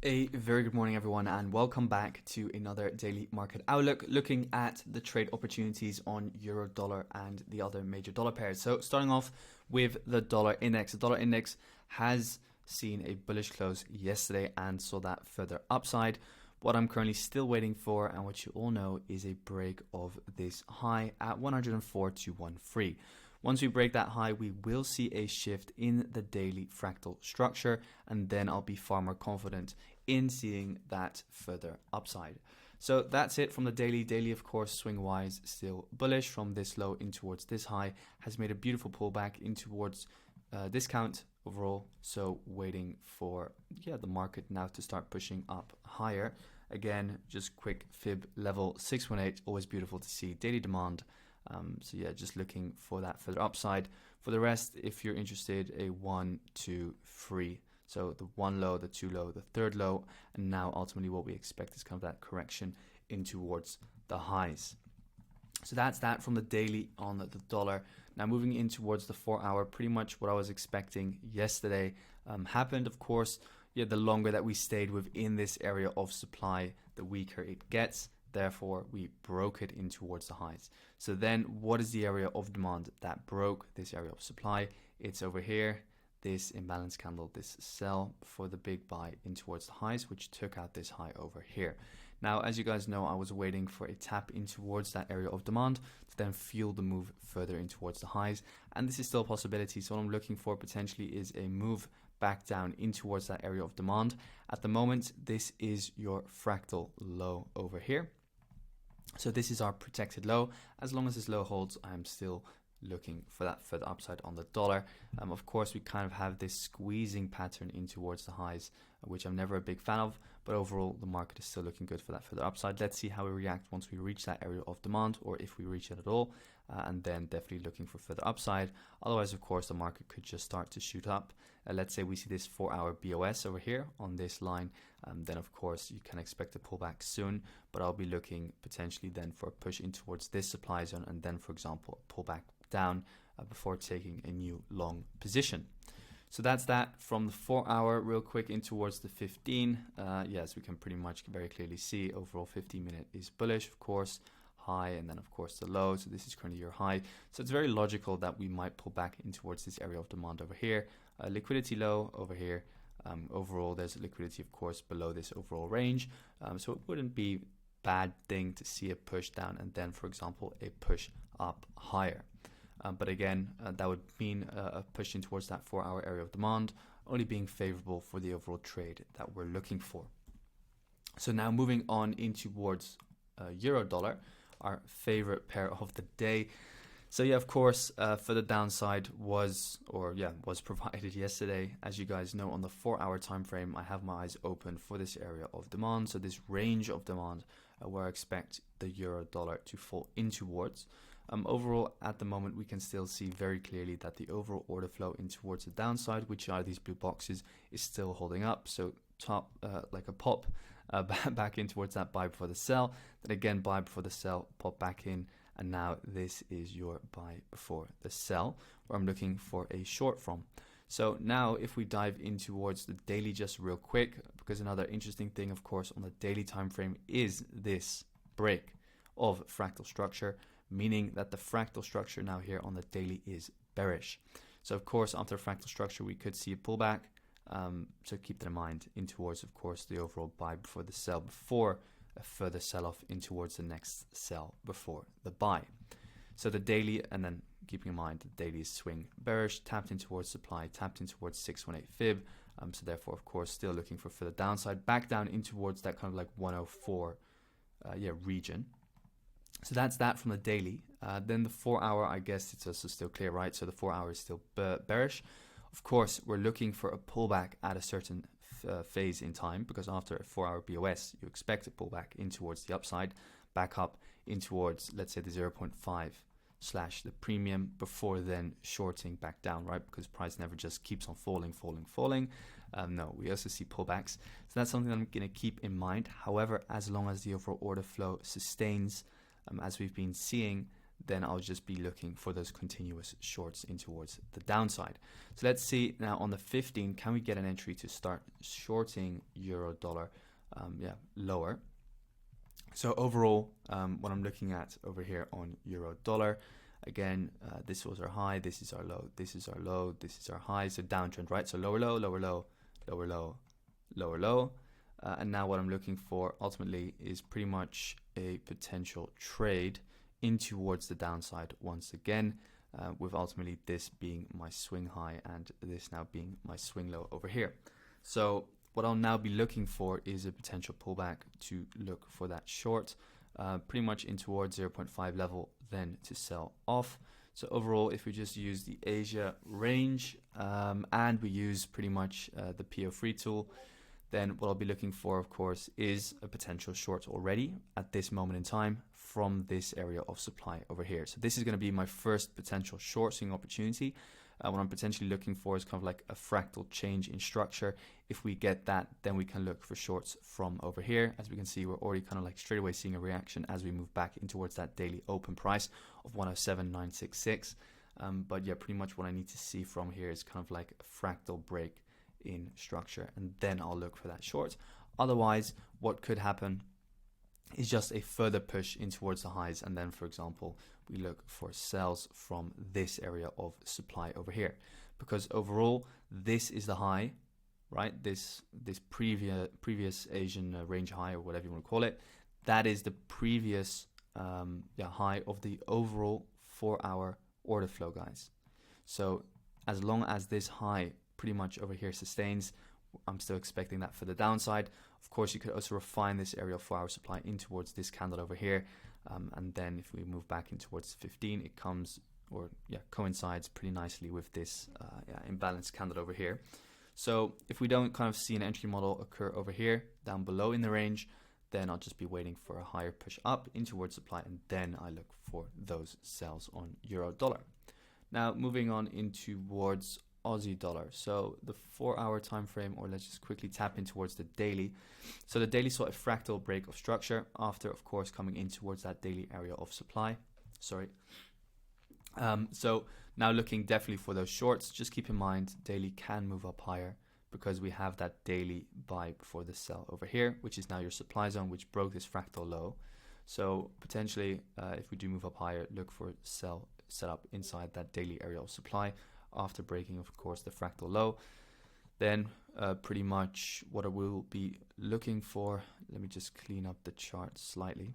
A very good morning, everyone, and welcome back to another daily market outlook, looking at the trade opportunities on euro, dollar, and the other major dollar pairs. So starting off with the dollar index. The dollar index has seen a bullish close yesterday and saw that further upside. What I'm currently still waiting for, and what you all know, is a break of this high at 104.213. Once we break that high, we will see a shift in the daily fractal structure, and then I'll be far more confident in seeing that further upside. So that's it from the daily. Daily, of course, swing-wise, still bullish from this low in towards this high, has made a beautiful pullback in towards discount overall. So waiting for the market now to start pushing up higher. Again, just quick fib level 618, always beautiful to see. Daily demand. So yeah, just looking for that further upside. For the rest, if you're interested, a 1, 2, 3. So the one low, the two low, the third low, and now ultimately what we expect is kind of that correction in towards the highs. So that's that from the daily on the dollar. Now moving in towards the 4 hour, pretty much what I was expecting yesterday happened. Of course, the longer that we stayed within this area of supply, the weaker it gets. Therefore, we broke it in towards the highs. So then what is the area of demand that broke this area of supply? It's over here, this imbalance candle, this sell for the big buy in towards the highs, which took out this high over here. Now, as you guys know, I was waiting for a tap in towards that area of demand to then fuel the move further in towards the highs. And this is still a possibility. So what I'm looking for potentially is a move back down in towards that area of demand. At the moment, this is your fractal low over here. So this is our protected low. As long as this low holds, I'm still looking for that further upside on the dollar. Of course, we kind of have this squeezing pattern in towards the highs, which I'm never a big fan of, but overall the market is still looking good for that further upside. Let's see how we react once we reach that area of demand, or if we reach it at all, and then definitely looking for further upside. Otherwise, of course, the market could just start to shoot up. Let's say we see this 4 hour BOS over here on this line, then of course you can expect a pullback soon, but I'll be looking potentially then for a push in towards this supply zone, and then for example a pullback down before taking a new long position. So that's that from the 4 hour. Real quick in towards the 15. Yes, we can pretty much very clearly see overall 15-minute is bullish, of course, high, and then of course the low. So this is currently your high. So it's very logical that we might pull back in towards this area of demand over here. Liquidity low over here. Overall, there's liquidity, of course, below this overall range. So it wouldn't be bad thing to see a push down and then, for example, a push up higher. But again, that would mean a push in towards that 4 hour area of demand, only being favorable for the overall trade that we're looking for. So now moving on in towards euro dollar, our favorite pair of the day. So yeah, of course, for the downside was provided yesterday. As you guys know, on the 4 hour time frame, I have my eyes open for this area of demand. So this range of demand where I expect the euro dollar to fall in towards. Overall, at the moment, we can still see very clearly that the overall order flow in towards the downside, which are these blue boxes, is still holding up. So top like a pop back in towards that buy before the sell. Then again, buy before the sell, pop back in. And now this is your buy before the sell, where I'm looking for a short from. So now if we dive in towards the daily just real quick, because another interesting thing, of course, on the daily time frame is this break of fractal structure, meaning that the fractal structure now here on the daily is bearish. So of course, after fractal structure, we could see a pullback. So keep that in mind in towards, of course, the overall buy before the sell before a further sell-off in towards the next sell before the buy. So the daily, and then keeping in mind the daily is swing bearish, tapped in towards supply, tapped in towards 618 fib. So therefore, of course, still looking for further downside, back down in towards that kind of like 104 region. So that's that from the daily. Then the 4 hour, I guess it's also still clear, right? So the 4 hour is still bearish. Of course, we're looking for a pullback at a certain phase in time, because after a 4 hour BOS, you expect a pullback in towards the upside, back up in towards, let's say, the 0.5 / the premium, before then shorting back down, right? Because price never just keeps on falling. No, we also see pullbacks. So that's something that I'm going to keep in mind. However, as long as the overall order flow sustains, as we've been seeing, then I'll just be looking for those continuous shorts in towards the downside. So let's see now on the 15, can we get an entry to start shorting euro dollar lower? So overall, what I'm looking at over here on euro dollar, again, this was our high, this is our low, this is our low, this is our high, so downtrend, right? So lower low, lower low, lower low, lower low. And now what I'm looking for ultimately is pretty much a potential trade in towards the downside once again, with ultimately this being my swing high and this now being my swing low over here. So what I'll now be looking for is a potential pullback to look for that short, pretty much in towards 0.5 level, then to sell off. So overall, if we just use the Asia range and we use pretty much the PO3 tool, then what I'll be looking for, of course, is a potential short already at this moment in time from this area of supply over here. So this is going to be my first potential shorting opportunity. What I'm potentially looking for is kind of like a fractal change in structure. If we get that, then we can look for shorts from over here. As we can see, we're already kind of like straight away seeing a reaction as we move back in towards that daily open price of 107.966. But yeah, pretty much what I need to see from here is kind of like a fractal break in structure, and then I'll look for that short. Otherwise, what could happen is just a further push in towards the highs, and then, for example, we look for sells from this area of supply over here, because overall this is the high, right? This previous Asian range high, or whatever you want to call it, that is the previous high of the overall 4-hour order flow, guys. So as long as this high pretty much over here sustains, I'm still expecting that for the downside. Of course, you could also refine this area of 4-hour supply in towards this candle over here, and then if we move back in towards 15, it comes coincides pretty nicely with this imbalanced candle over here. So if we don't kind of see an entry model occur over here down below in the range, then I'll just be waiting for a higher push up in towards supply, and then I look for those sells on euro dollar. Now moving on in towards Aussie dollar. So the 4-hour time frame, or let's just quickly tap in towards the daily. So the daily saw a fractal break of structure after, of course, coming in towards that daily area of supply. So now looking definitely for those shorts. Just keep in mind daily can move up higher because we have that daily buy before the sell over here, which is now your supply zone, which broke this fractal low. So potentially, if we do move up higher, look for sell set up inside that daily area of supply after breaking, of course, the fractal low. Then pretty much what I will be looking for, let me just clean up the chart slightly.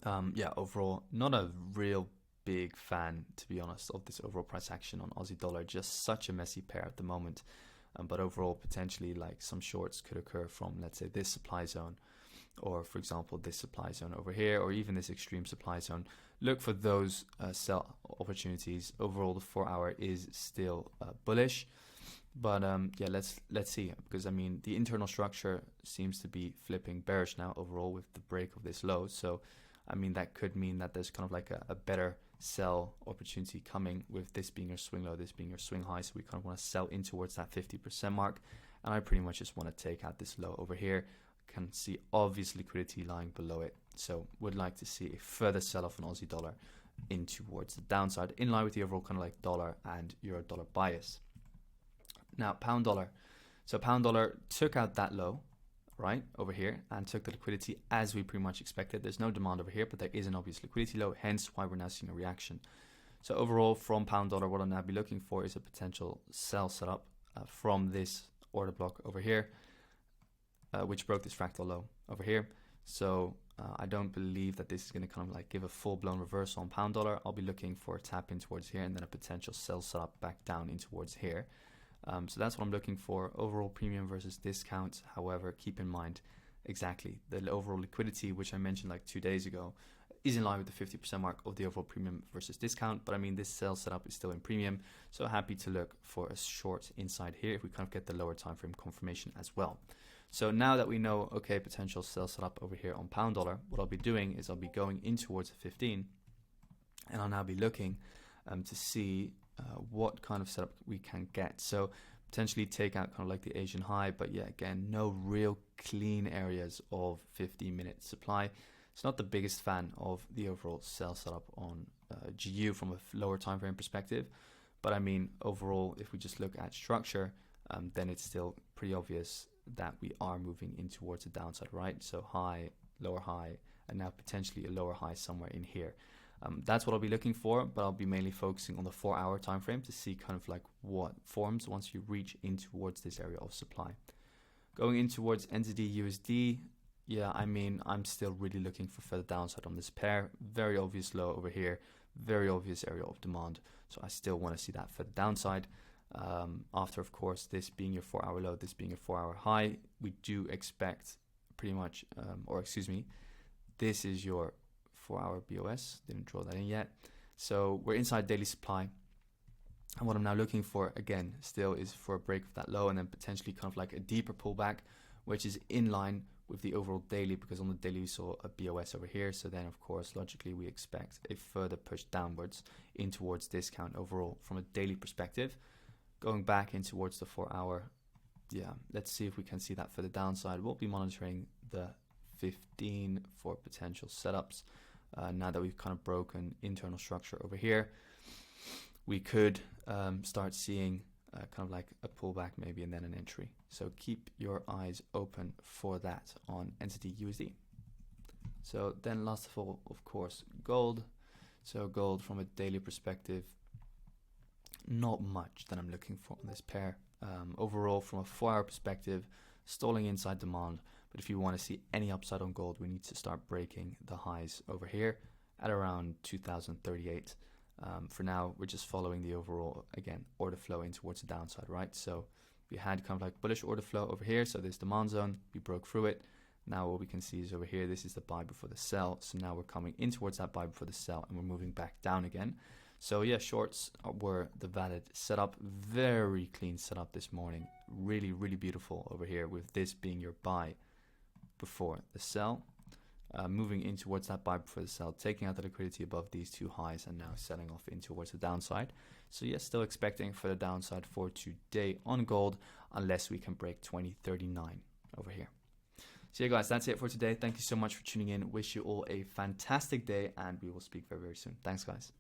Overall, not a real big fan, to be honest, of this overall price action on Aussie dollar. Just such a messy pair at the moment. But overall, potentially like some shorts could occur from, let's say, this supply zone, or for example, this supply zone over here, or even this extreme supply zone. Look for those sell opportunities. Overall, the 4-hour is still bullish, but let's see, because I mean the internal structure seems to be flipping bearish now overall with the break of this low. So I mean that could mean that there's kind of like a better sell opportunity coming, with this being your swing low, this being your swing high. So we kind of want to sell in towards that 50% mark, and I pretty much just want to take out this low over here. Can see obvious liquidity lying below it, so would like to see a further sell-off on Aussie dollar in towards the downside, in line with the overall kind of like dollar and euro dollar bias. Now pound dollar, so pound dollar took out that low right over here and took the liquidity as we pretty much expected. There's no demand over here, but there is an obvious liquidity low, hence why we're now seeing a reaction. So overall, from pound dollar, what I'll now be looking for is a potential sell setup from this order block over here, which broke this fractal low over here. So I don't believe that this is going to kind of like give a full-blown reversal on pound dollar. I'll be looking for a tap in towards here and then a potential sell setup back down in towards here. So that's what I'm looking for. Overall premium versus discount. However, keep in mind exactly the overall liquidity, which I mentioned like 2 days ago, is in line with the 50% mark of the overall premium versus discount. But I mean, this sell setup is still in premium, so happy to look for a short inside here if we kind of get the lower time frame confirmation as well. So now that we know, okay, potential sell setup over here on pound dollar, what I'll be doing is I'll be going in towards the 15, and I'll now be looking to see what kind of setup we can get. So potentially take out kind of like the Asian high, but yeah, again, no real clean areas of 15-minute supply. It's not the biggest fan of the overall sell setup on GU from a lower time frame perspective. But I mean, overall, if we just look at structure, then it's still pretty obvious that we are moving in towards the downside, right? So high, lower high, and now potentially a lower high somewhere in here. That's what I'll be looking for, but I'll be mainly focusing on the 4-hour time frame to see kind of like what forms once you reach in towards this area of supply. Going in towards NZDUSD, yeah, I mean, I'm still really looking for further downside on this pair. Very obvious low over here, very obvious area of demand. So I still want to see that further downside. After, of course, this being your 4-hour low, this being your 4-hour high, we do expect pretty much, this is your 4-hour BOS. Didn't draw that in yet. So we're inside daily supply. And what I'm now looking for, again, still is for a break of that low and then potentially kind of like a deeper pullback, which is in line with the overall daily, because on the daily we saw a BOS over here. So then, of course, logically we expect a further push downwards in towards discount overall from a daily perspective. Going back in towards the 4-hour, yeah, let's see if we can see that for the downside. We'll be monitoring the 15 for potential setups. Now that we've kind of broken internal structure over here, we could start seeing kind of like a pullback maybe and then an entry. So keep your eyes open for that on NZDUSD. So then last of all, of course, gold. So gold from a daily perspective, not much that I'm looking for on this pair. Overall, from a 4-hour perspective, stalling inside demand. But if you want to see any upside on gold, we need to start breaking the highs over here at around 2038. For now, we're just following the overall, again, order flow in towards the downside, right? So we had kind of like bullish order flow over here. So this demand zone, we broke through it. Now what we can see is over here, this is the buy before the sell. So now we're coming in towards that buy before the sell and we're moving back down again. So yeah, shorts were the valid setup. Very clean setup this morning. Really, really beautiful over here with this being your buy before the sell. Moving in towards that buy before the sell, taking out the liquidity above these two highs and now selling off in towards the downside. So yes, still expecting for the downside for today on gold, unless we can break 2039 over here. So yeah guys, that's it for today. Thank you so much for tuning in. Wish you all a fantastic day and we will speak very, very soon. Thanks guys.